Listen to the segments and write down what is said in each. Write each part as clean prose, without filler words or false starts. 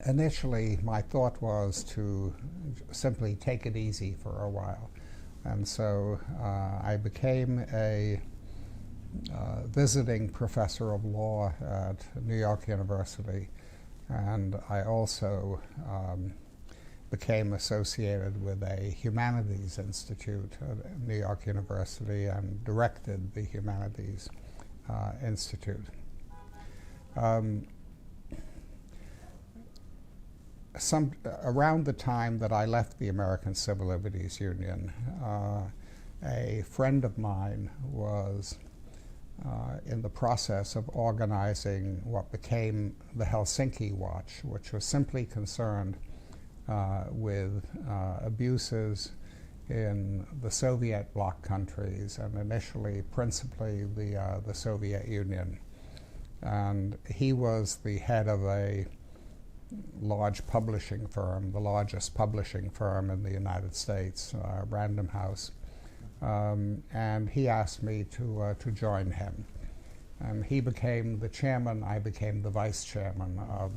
initially my thought was to simply take it easy for a while. And so I became a visiting professor of law at New York University, and I also became associated with a humanities institute at New York University and directed the Humanities Institute. Around the time that I left the American Civil Liberties Union, a friend of mine was in the process of organizing what became the Helsinki Watch, which was simply concerned with abuses in the Soviet bloc countries, and initially principally the Soviet Union. And he was the head of a large publishing firm, the largest publishing firm in the United States, Random House. And he asked me to join him. And he became the chairman, I became the vice chairman of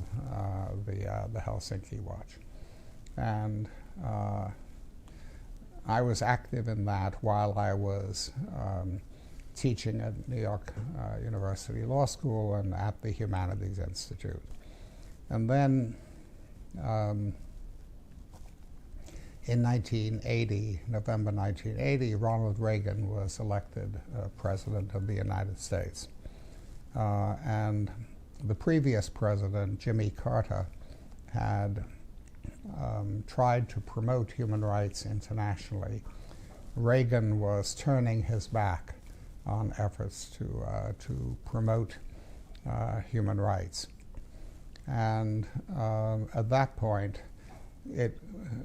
the Helsinki Watch. And I was active in that while I was teaching at New York University Law School and at the Humanities Institute. And then in 1980, November 1980, Ronald Reagan was elected President of the United States. And the previous president, Jimmy Carter, had tried to promote human rights internationally. Reagan was turning his back on efforts to promote human rights. And at that point, it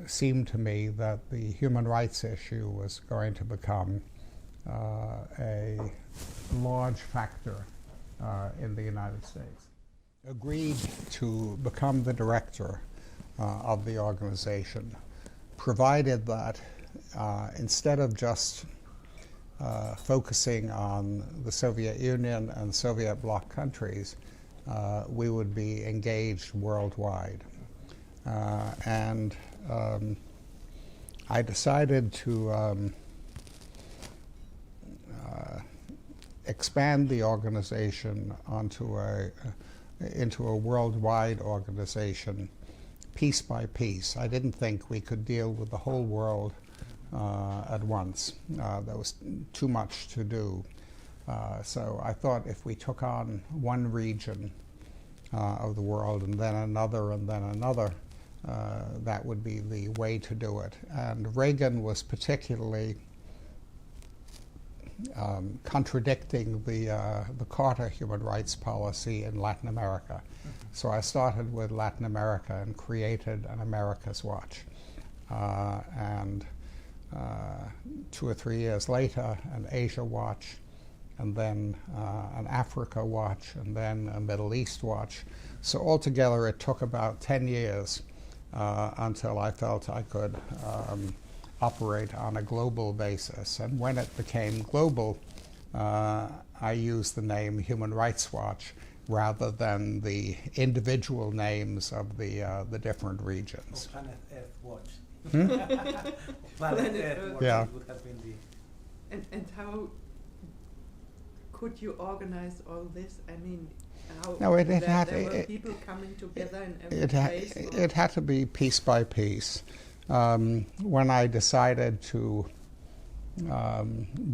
seemed to me that the human rights issue was going to become a large factor in the United States. Agreed to become the director of the organization, provided that instead of just focusing on the Soviet Union and Soviet bloc countries, we would be engaged worldwide. And I decided to expand the organization into a worldwide organization, piece by piece. I didn't think we could deal with the whole world at once. There was too much to do. So I thought if we took on one region of the world and then another, that would be the way to do it. And Reagan was particularly contradicting the Carter human rights policy in Latin America. So I started with Latin America and created an America's Watch. And 2 or 3 years later, an Asia Watch, and then an Africa Watch, and then a Middle East Watch. So altogether it took about 10 years until I felt I could operate on a global basis. And when it became global, I used the name Human Rights Watch rather than the individual names of the different regions. Planet Earth Watch. Planet Earth Watch, yeah. Would have been the... And how could you organize all this? I mean, how no, there were people coming together in every place? It had to be piece by piece. When I decided to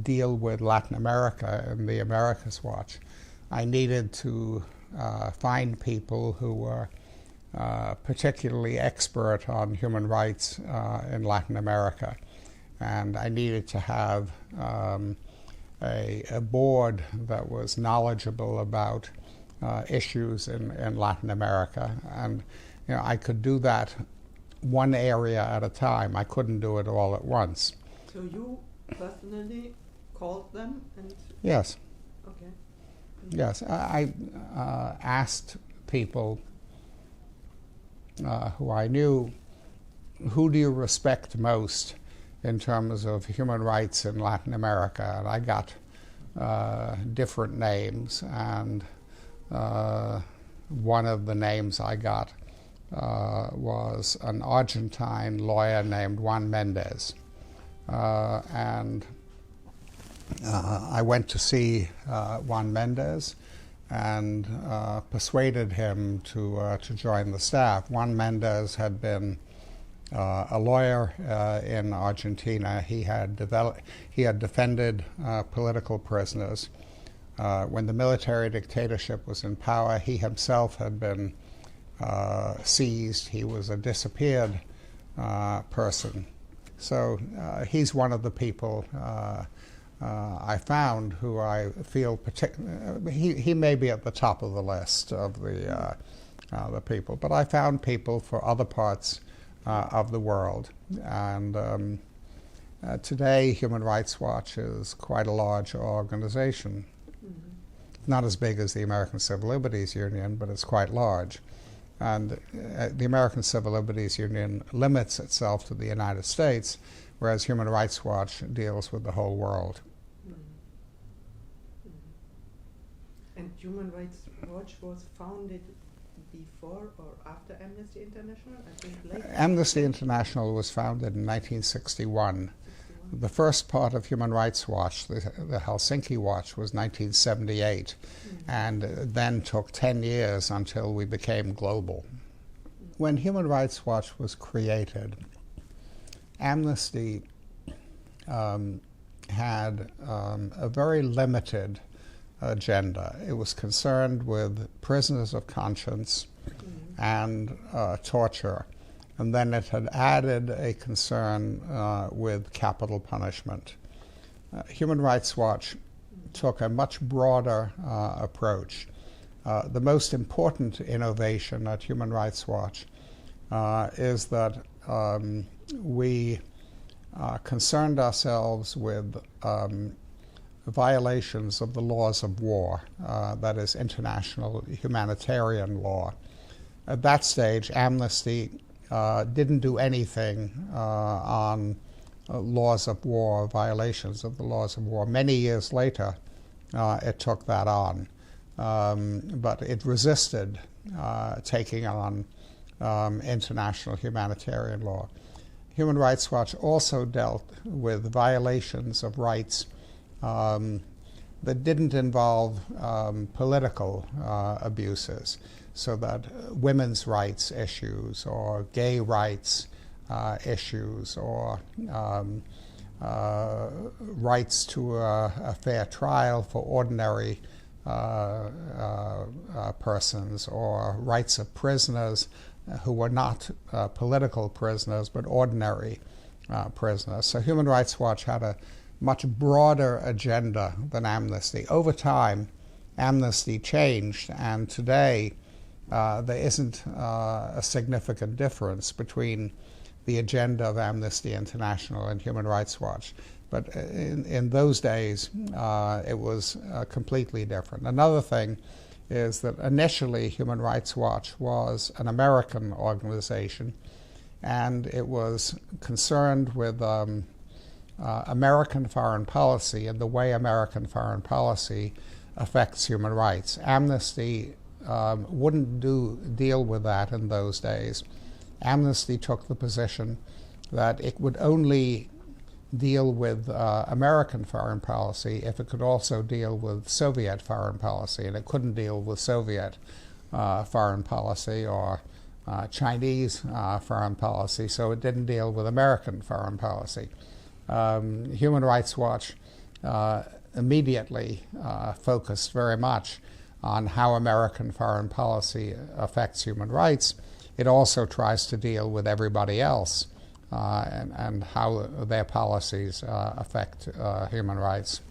deal with Latin America and the America's Watch, I needed to find people who were particularly expert on human rights in Latin America. And I needed to have a board that was knowledgeable about issues in Latin America. And I could do that one area at a time. I couldn't do it all at once. So you personally called them? And yes. Okay. Yes, I asked people who I knew, who do you respect most in terms of human rights in Latin America? And I got different names, and one of the names I got was an Argentine lawyer named Juan Mendez. And I went to see Juan Mendez and persuaded him to join the staff. Juan Mendez had been a lawyer in Argentina. He had defended political prisoners. When the military dictatorship was in power, he himself had been seized. He was a disappeared person. So he's one of the people I found who I feel he may be at the top of the list of the people, but I found people for other parts of the world. And today Human Rights Watch is quite a large organization. Mm-hmm. Not as big as the American Civil Liberties Union, but it's quite large. And the American Civil Liberties Union limits itself to the United States, whereas Human Rights Watch deals with the whole world. And Human Rights Watch was founded before or after Amnesty International? I think later. Amnesty International was founded in 1961. The first part of Human Rights Watch, the Helsinki Watch, was 1978, and then took 10 years until we became global. When Human Rights Watch was created, Amnesty had a very limited agenda. It was concerned with prisoners of conscience and torture. And then it had added a concern with capital punishment. Human Rights Watch took a much broader approach. The most important innovation at Human Rights Watch is that we concerned ourselves with violations of the laws of war, that is international humanitarian law. At that stage, Amnesty didn't do anything on laws of war, violations of the laws of war. Many years later, it took that on, but it resisted taking on international humanitarian law. Human Rights Watch also dealt with violations of rights that didn't involve political abuses, so that women's rights issues or gay rights issues or rights to a fair trial for ordinary persons, or rights of prisoners who were not political prisoners but ordinary prisoners. So Human Rights Watch had a much broader agenda than Amnesty. Over time, Amnesty changed, and today there isn't a significant difference between the agenda of Amnesty International and Human Rights Watch. But in those days, it was completely different. Another thing is that initially Human Rights Watch was an American organization, and it was concerned with American foreign policy and the way American foreign policy affects human rights. Amnesty wouldn't deal with that in those days. Amnesty took the position that it would only deal with American foreign policy if it could also deal with Soviet foreign policy, and it couldn't deal with Soviet foreign policy or Chinese foreign policy, so it didn't deal with American foreign policy. Human Rights Watch immediately focused very much on how American foreign policy affects human rights. It also tries to deal with everybody else and how their policies affect human rights.